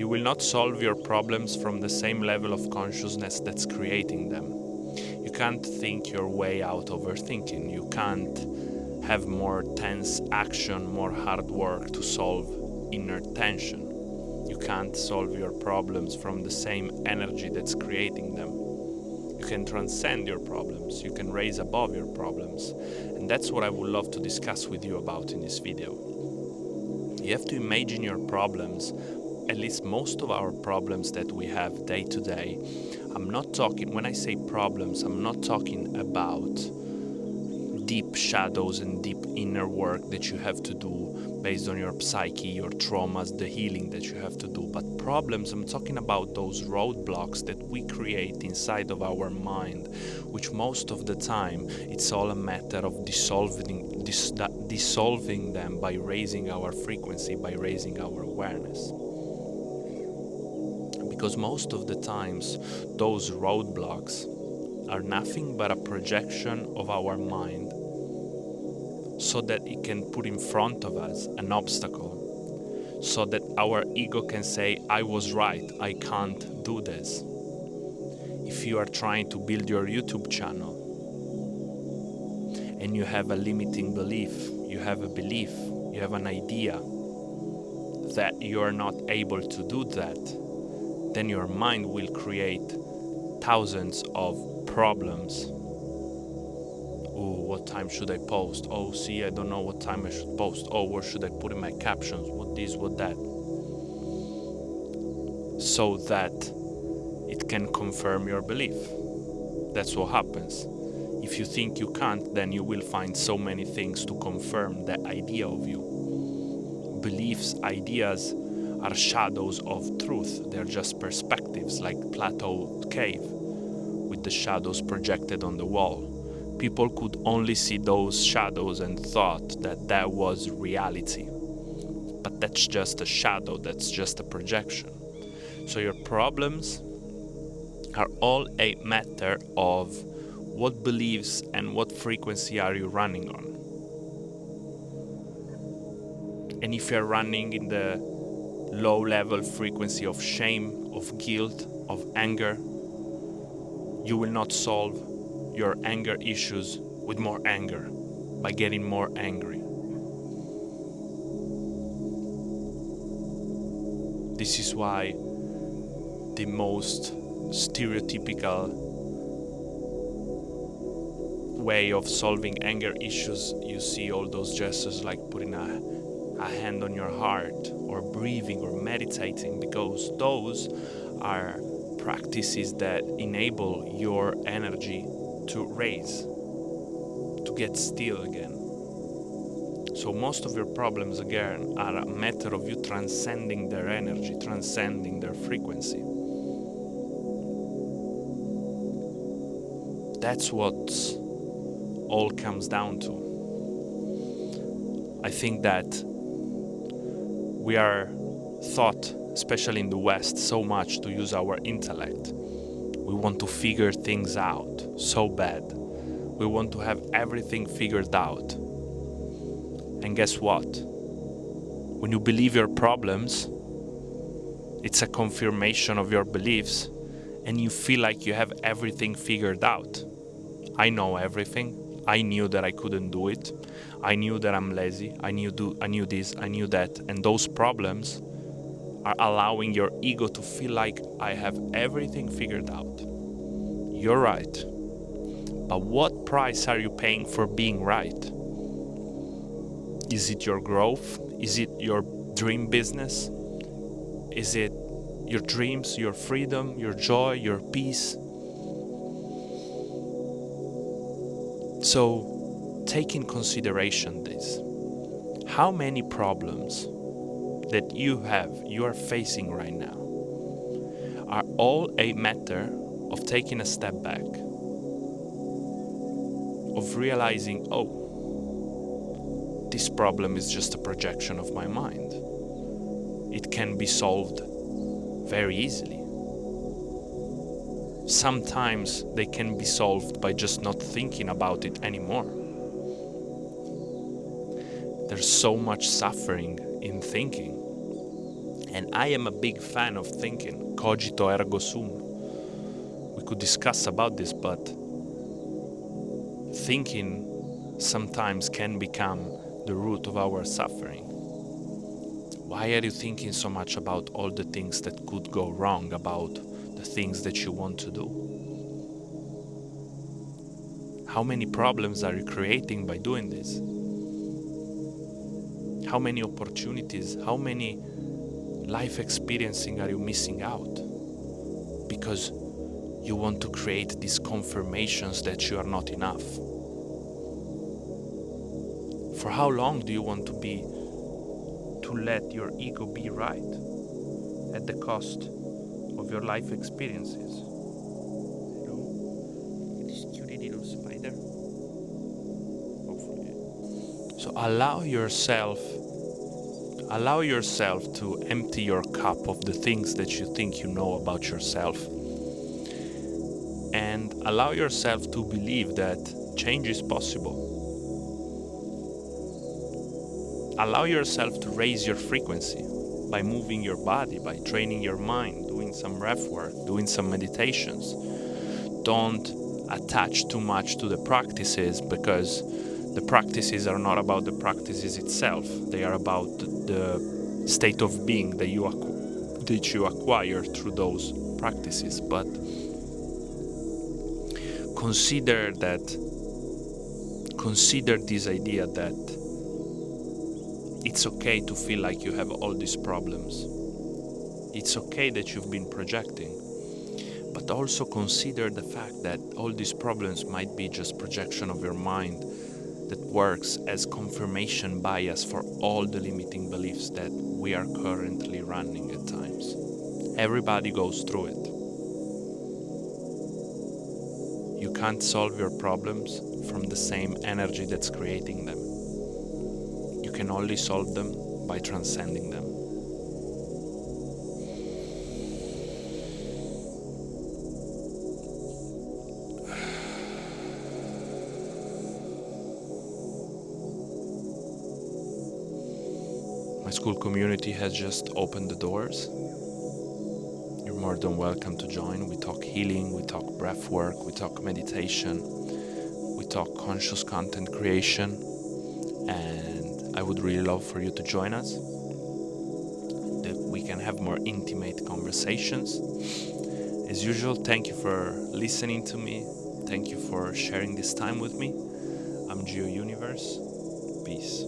You will not solve your problems from the same level of consciousness that's creating them. You can't think your way out overthinking. You can't have more tense action, more hard work to solve inner tension. You can't solve your problems from the same energy that's creating them. You can transcend your problems. You can raise above your problems. And that's what I would love to discuss with you about in this video. You have to imagine your problems, at least most of our problems that we have day to day. I'm not talking, when I say problems, I'm not talking about deep shadows and deep inner work that you have to do based on your psyche, your traumas, the healing that you have to do. But problems, I'm talking about those roadblocks that we create inside of our mind, which most of the time it's all a matter of dissolving them by raising our frequency, by raising our awareness. Because most of the times those roadblocks are nothing but a projection of our mind so that it can put in front of us an obstacle, so that our ego can say, I was right, I can't do this. If you are trying to build your YouTube channel and you have a limiting belief, you have a belief, you have an idea that you are not able to do that, then your mind will create thousands of problems. Oh, what time should I post? Oh, see, I don't know what time I should post. Oh, where should I put in my captions? What this, what that? So that it can confirm your belief. That's what happens. If you think you can't, then you will find so many things to confirm that idea of you. Beliefs, ideas are shadows of truth. They're just perspectives, like Plato cave with the shadows projected on the wall. People could only see those shadows and thought that that was reality. But that's just a shadow, that's just a projection. So your problems are all a matter of what beliefs and what frequency are you running on. And if you're running in the low level frequency of shame, of guilt, of anger, you will not solve your anger issues with more anger, by getting more angry. This is why the most stereotypical way of solving anger issues, you see all those gestures like putting a hand on your heart or breathing or meditating, because those are practices that enable your energy to raise, to get still again. So most of your problems again are a matter of you transcending their energy, transcending their frequency. That's what all comes down to. I think that we are taught, especially in the West, so much to use our intellect. We want to figure things out so bad. We want to have everything figured out. And guess what? When you believe your problems, it's a confirmation of your beliefs, and you feel like you have everything figured out. I know everything. I knew that I couldn't do it. I knew that I'm lazy. I knew this, I knew that. And those problems are allowing your ego to feel like I have everything figured out. You're right. But what price are you paying for being right? Is it your growth? Is it your dream business? Is it your dreams, your freedom, your joy, your peace? So take in consideration this. How many problems that you are facing right now are all a matter of taking a step back, of realizing, oh, this problem is just a projection of my mind. It can be solved very easily. Sometimes they can be solved by just not thinking about it anymore. There's so much suffering in thinking. And I am a big fan of thinking, cogito ergo sum. We could discuss about this, but thinking sometimes can become the root of our suffering. Why are you thinking so much about all the things that could go wrong, about the things that you want to do? How many problems are you creating by doing this? How many opportunities, how many life experiencing are you missing out? Because you want to create these confirmations that you are not enough. For how long do you want to let your ego be right at the cost of your life experiences? Hello, this cutie little spider. Hopefully. So allow yourself to empty your cup of the things that you think you know about yourself, and allow yourself to believe that change is possible. Allow yourself to raise your frequency by moving your body, by training your mind, doing some breath work, doing some meditations. Don't attach too much to the practices, because the practices are not about the practices itself. They are about the state of being that you acquire through those practices. But consider this idea that it's okay to feel like you have all these problems. It's okay that you've been projecting, but also consider the fact that all these problems might be just projection of your mind that works as confirmation bias for all the limiting beliefs that we are currently running at times. Everybody goes through it. You can't solve your problems from the same energy that's creating them. You can only solve them by transcending them. My school community has just opened the doors. You're more than welcome to join. We talk healing, we talk breath work, we talk meditation, we talk conscious content creation, and I would really love for you to join us, that we can have more intimate conversations. As usual, thank you for listening to me. Thank you for sharing this time with me. I'm Geo Universe. Peace.